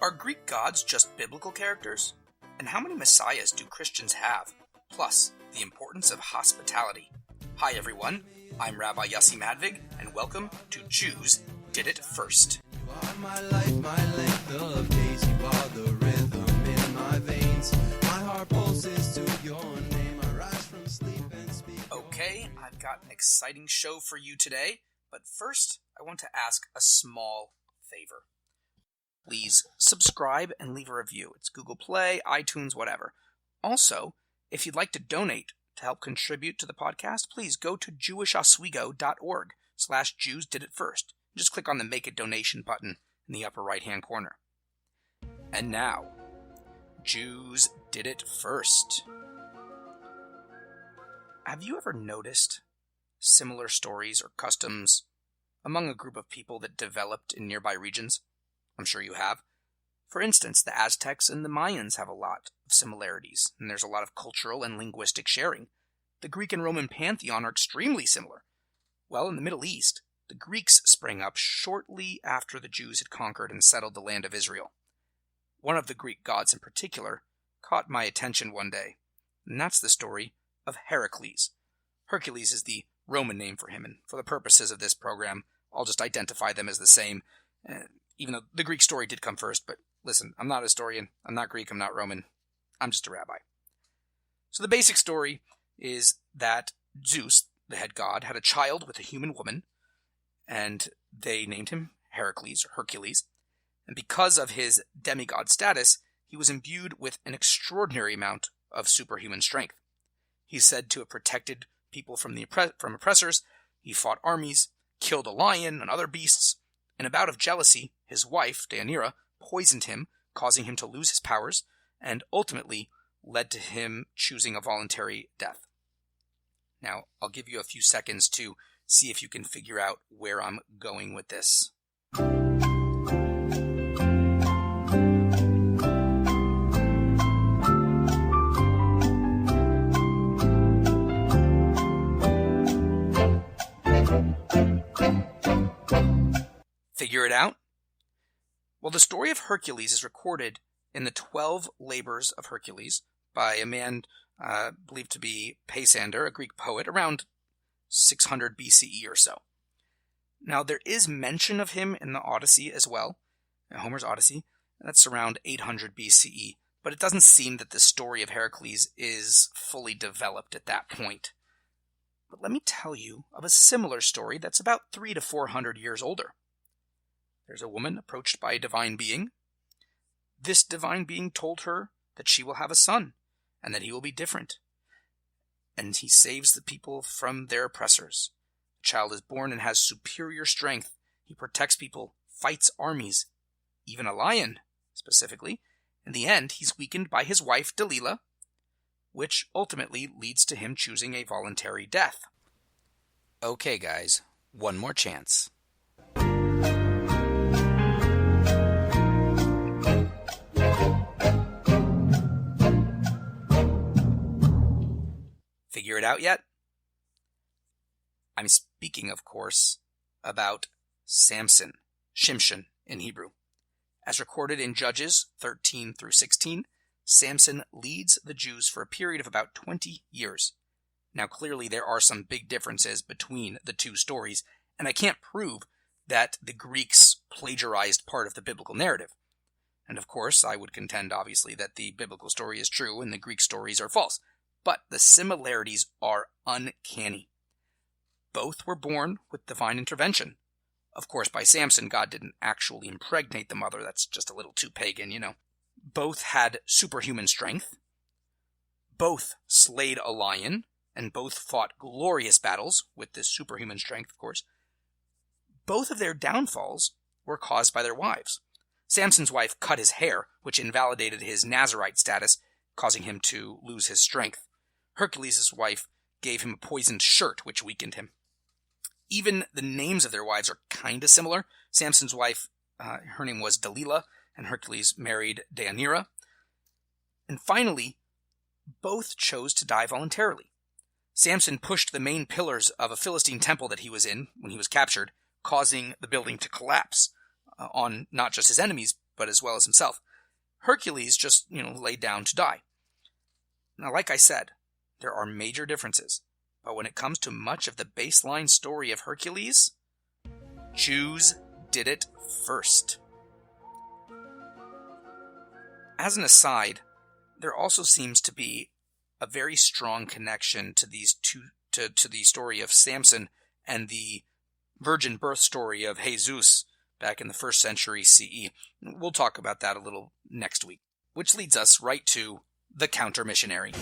Are Greek gods just biblical characters? And how many messiahs do Christians have? Plus, the importance of hospitality. Hi everyone, I'm Rabbi Yossi Madvig, and welcome to Jews Did It First. You are my life, my length of days. You are the rhythm in my veins. My heart pulses to your name. I rise from sleep and speak. Okay, I've got an exciting show for you today, but first I want to ask a small favor. Please subscribe and leave a review. It's Google Play, iTunes, whatever. Also, if you'd like to donate to help contribute to the podcast, please go to jewishoswego.org/Jews Did It First. Just click on the Make a Donation button in the upper right-hand corner. And now, Jews Did It First. Have you ever noticed similar stories or customs among a group of people that developed in nearby regions? I'm sure you have. For instance, the Aztecs and the Mayans have a lot of similarities, and there's a lot of cultural and linguistic sharing. The Greek and Roman pantheon are extremely similar. Well, in the Middle East, the Greeks sprang up shortly after the Jews had conquered and settled the land of Israel. One of the Greek gods in particular caught my attention one day, and that's the story of Hercules. Hercules is the Roman name for him, and for the purposes of this program, I'll just identify them as the same, even though the Greek story did come first. But listen, I'm not a historian, I'm not Greek, I'm not Roman, I'm just a rabbi. So the basic story is that Zeus, the head god, had a child with a human woman, and they named him Hercules, or Hercules. And because of his demigod status, he was imbued with an extraordinary amount of superhuman strength. He's said to have protected people from oppressors. He fought armies, killed a lion and other beasts, and out of jealousy, his wife, Deianira, poisoned him, causing him to lose his powers, and ultimately led to him choosing a voluntary death. Now, I'll give you a few seconds to see if you can figure out where I'm going with this. Figure it out? Well, the story of Hercules is recorded in the 12 Labors of Hercules by a man believed to be Peisander, a Greek poet, around 600 BCE or so. Now, there is mention of him in the Odyssey as well, Homer's Odyssey. That's around 800 BCE, but it doesn't seem that the story of Hercules is fully developed at that point. But let me tell you of a similar story that's about 300 to 400 years older. There's a woman approached by a divine being. This divine being told her that she will have a son, and that he will be different. And he saves the people from their oppressors. The child is born and has superior strength. He protects people, fights armies, even a lion, specifically. In the end, he's weakened by his wife, Delilah, which ultimately leads to him choosing a voluntary death. Okay, guys, one more chance. Figure it out yet? I'm speaking, of course, about Samson, Shimshon in Hebrew. As recorded in Judges 13 through 16, Samson leads the Jews for a period of about 20 years. Now, clearly there are some big differences between the two stories, and I can't prove that the Greeks plagiarized part of the biblical narrative. And of course, I would contend, obviously, that the biblical story is true and the Greek stories are false. But the similarities are uncanny. Both were born with divine intervention. Of course, by Samson, God didn't actually impregnate the mother. That's just a little too pagan, you know. Both had superhuman strength. Both slayed a lion, and both fought glorious battles with this superhuman strength, of course. Both of their downfalls were caused by their wives. Samson's wife cut his hair, which invalidated his Nazirite status, causing him to lose his strength. Hercules' wife gave him a poisoned shirt, which weakened him. Even the names of their wives are kind of similar. Samson's wife, her name was Delilah, and Hercules married Deianira. And finally, both chose to die voluntarily. Samson pushed the main pillars of a Philistine temple that he was in when he was captured, causing the building to collapse on not just his enemies, but as well as himself. Hercules just, laid down to die. Now, like I said, there are major differences, but when it comes to much of the baseline story of Hercules, Jews did it first. As an aside, there also seems to be a very strong connection to these two, to the story of Samson and the virgin birth story of Jesus back in the 1st century CE. We'll talk about that a little next week, which leads us right to the counter-missionary.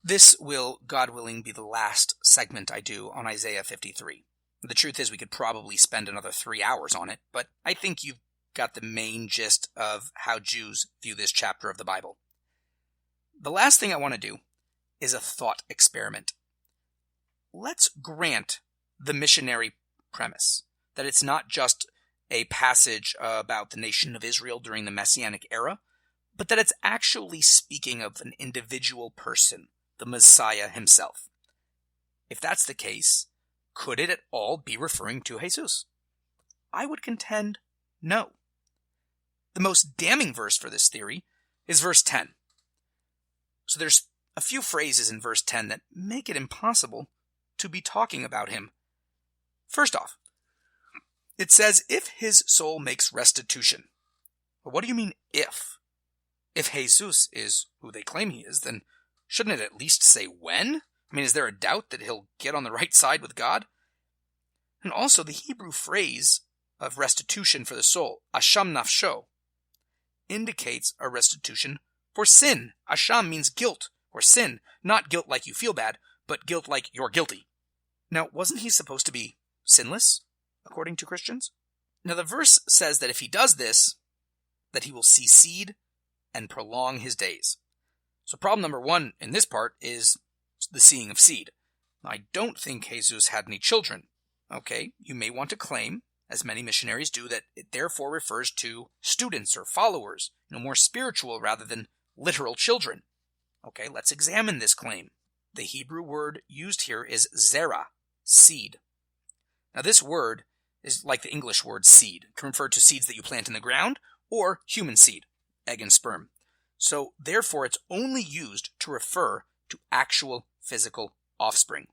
This will, God willing, be the last segment I do on Isaiah 53. The truth is we could probably spend another 3 hours on it, but I think you've got the main gist of how Jews view this chapter of the Bible. The last thing I want to do is a thought experiment. Let's grant the missionary premise that it's not just a passage about the nation of Israel during the Messianic era, but that it's actually speaking of an individual person, the Messiah himself. If that's the case, could it at all be referring to Jesus? I would contend no. The most damning verse for this theory is verse 10. So there's a few phrases in verse 10 that make it impossible to be talking about him. First off, it says, if his soul makes restitution. Well, what do you mean, if? If Jesus is who they claim he is, then shouldn't it at least say when? I mean, is there a doubt that he'll get on the right side with God? And also, the Hebrew phrase of restitution for the soul, asham nafsho, indicates a restitution for sin. Asham means guilt or sin, not guilt like you feel bad, but guilt like you're guilty. Now, wasn't he supposed to be sinless, according to Christians? Now, the verse says that if he does this, that he will see seed and prolong his days. So problem number one in this part is the seeing of seed. I don't think Jesus had any children. Okay, you may want to claim, as many missionaries do, that it therefore refers to students or followers, more spiritual rather than literal children. Okay, let's examine this claim. The Hebrew word used here is zera, seed. Now this word is like the English word seed. It can refer to seeds that you plant in the ground or human seed, egg and sperm. So therefore it's only used to refer to actual physical offspring.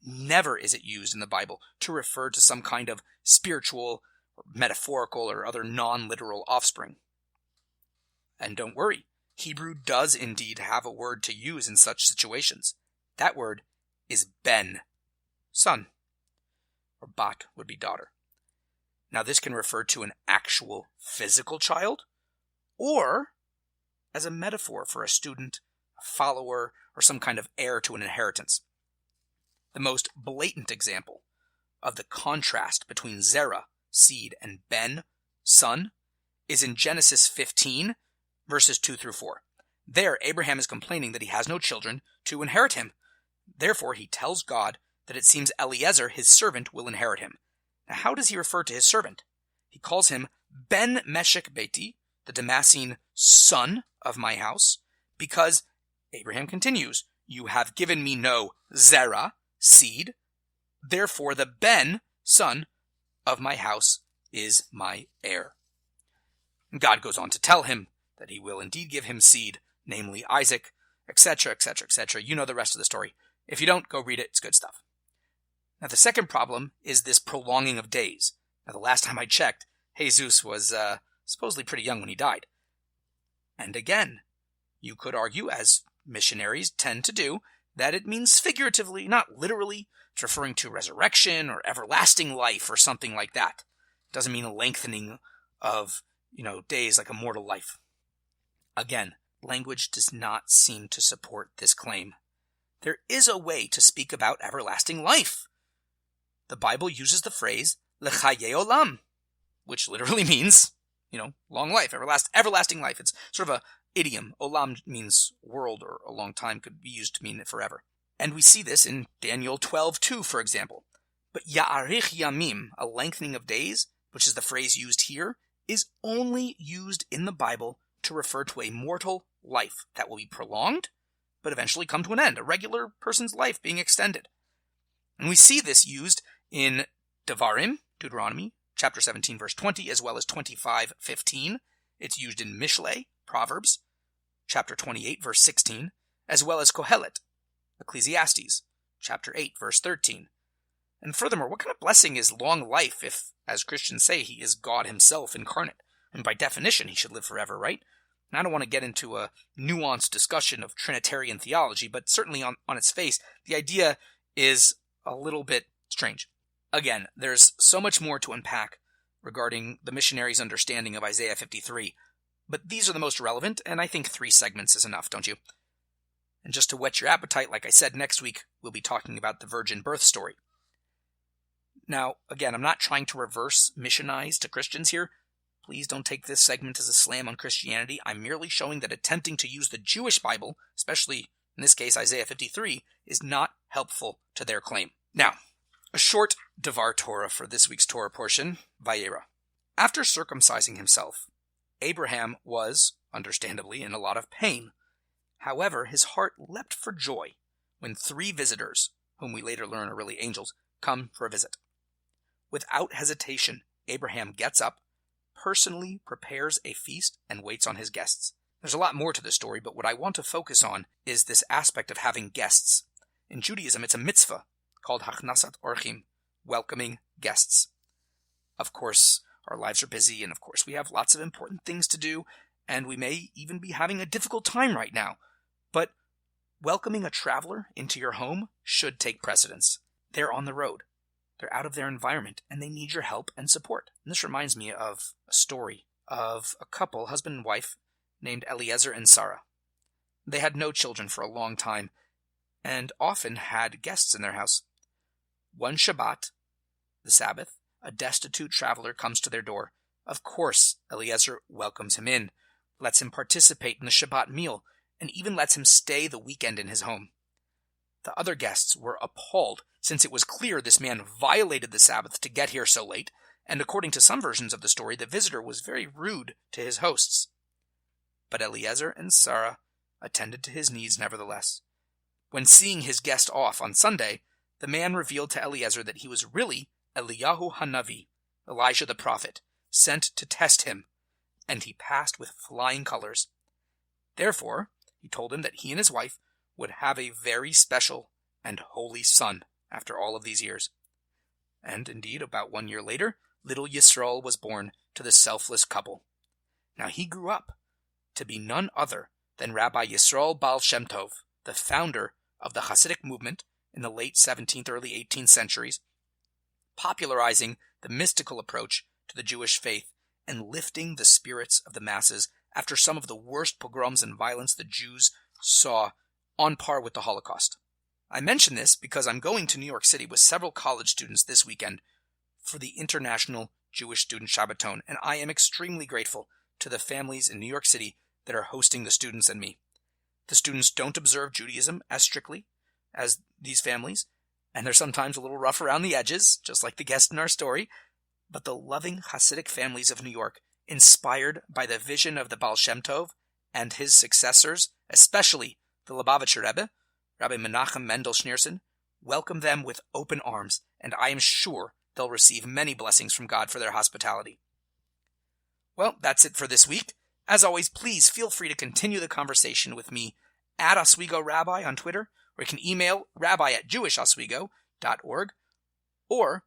Never is it used in the Bible to refer to some kind of spiritual, or metaphorical, or other non-literal offspring. And don't worry, Hebrew does indeed have a word to use in such situations. That word is ben, son, or bat would be daughter. Now this can refer to an actual physical child, or as a metaphor for a student, a follower, or some kind of heir to an inheritance. The most blatant example of the contrast between zera, seed, and ben, son, is in Genesis 15, verses 2 through 4. There, Abraham is complaining that he has no children to inherit him. Therefore, he tells God that it seems Eliezer, his servant, will inherit him. Now, how does he refer to his servant? He calls him Ben Meshech Beti, the Damascene son of my house, because, Abraham continues, you have given me no zera, seed, therefore the Ben, son of my house, is my heir. God goes on to tell him that he will indeed give him seed, namely Isaac, etc., etc., etc. You know the rest of the story. If you don't, go read it. It's good stuff. Now, the second problem is this prolonging of days. Now, the last time I checked, Jesus was supposedly pretty young when he died. And again, you could argue, as missionaries tend to do, that it means figuratively, not literally. It's referring to resurrection or everlasting life or something like that. It doesn't mean a lengthening of, days like a mortal life. Again, language does not seem to support this claim. There is a way to speak about everlasting life. The Bible uses the phrase lechaye olam, which literally means, long life, everlasting life. It's sort of a idiom. Olam means world, or a long time, could be used to mean it forever. And we see this in Daniel 12:2, for example. But ya'arich yamim, a lengthening of days, which is the phrase used here, is only used in the Bible to refer to a mortal life that will be prolonged, but eventually come to an end, a regular person's life being extended. And we see this used in Devarim, Deuteronomy, chapter 17, verse 20, as well as 25:15. It's used in Mishle, Proverbs, chapter 28, verse 16, as well as Kohelet, Ecclesiastes, chapter 8, verse 13. And furthermore, what kind of blessing is long life if, as Christians say, he is God himself incarnate? And by definition, he should live forever, right? And I don't want to get into a nuanced discussion of Trinitarian theology, but certainly on its face, the idea is a little bit strange. Again, there's so much more to unpack regarding the missionaries' understanding of Isaiah 53, but these are the most relevant, and I think 3 segments is enough, don't you? And just to whet your appetite, like I said, next week we'll be talking about the virgin birth story. Now, again, I'm not trying to reverse missionize to Christians here. Please don't take this segment as a slam on Christianity. I'm merely showing that attempting to use the Jewish Bible, especially in this case Isaiah 53, is not helpful to their claim. Now, a short Devar Torah for this week's Torah portion, Vayera. After circumcising himself, Abraham was, understandably, in a lot of pain. However, his heart leapt for joy when 3 visitors, whom we later learn are really angels, come for a visit. Without hesitation, Abraham gets up, personally prepares a feast, and waits on his guests. There's a lot more to the story, but what I want to focus on is this aspect of having guests. In Judaism, it's a mitzvah called Hachnasat Orchim, welcoming guests. Of course, our lives are busy, and of course we have lots of important things to do, and we may even be having a difficult time right now. But welcoming a traveler into your home should take precedence. They're on the road. They're out of their environment, and they need your help and support. And this reminds me of a story of a couple, husband and wife, named Eliezer and Sarah. They had no children for a long time, and often had guests in their house. One Shabbat, the Sabbath, a destitute traveler comes to their door. Of course, Eliezer welcomes him in, lets him participate in the Shabbat meal, and even lets him stay the weekend in his home. The other guests were appalled, since it was clear this man violated the Sabbath to get here so late, and according to some versions of the story, the visitor was very rude to his hosts. But Eliezer and Sarah attended to his needs nevertheless. When seeing his guest off on Sunday, the man revealed to Eliezer that he was really Eliyahu Hanavi, Elijah the prophet, sent to test him, and he passed with flying colors. Therefore, he told him that he and his wife would have a very special and holy son after all of these years. And indeed, about 1 year later, little Yisrael was born to the selfless couple. Now he grew up to be none other than Rabbi Yisrael Baal Shem Tov, the founder of the Hasidic movement in the late 17th, early 18th centuries, popularizing the mystical approach to the Jewish faith and lifting the spirits of the masses after some of the worst pogroms and violence the Jews saw, on par with the Holocaust. I mention this because I'm going to New York City with several college students this weekend for the International Jewish Student Shabbaton, and I am extremely grateful to the families in New York City that are hosting the students and me. The students don't observe Judaism as strictly as these families, and they're sometimes a little rough around the edges, just like the guest in our story, but the loving Hasidic families of New York, inspired by the vision of the Baal Shem Tov and his successors, especially the Lubavitcher Rebbe, Rabbi Menachem Mendel Schneerson, welcome them with open arms, and I am sure they'll receive many blessings from God for their hospitality. Well, that's it for this week. As always, please feel free to continue the conversation with me at Oswego Rabbi on Twitter, or you can email rabbi@jewishoswego.org, or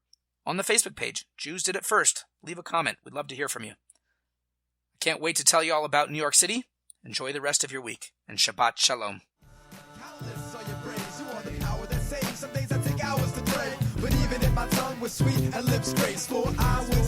on the Facebook page, Jews Did It First. Leave a comment. We'd love to hear from you. I can't wait to tell you all about New York City. Enjoy the rest of your week, and Shabbat Shalom. Countless are your brains, you are the power that saves. Some days I take hours to pray, but even if my tongue was sweet and lips graceful, I would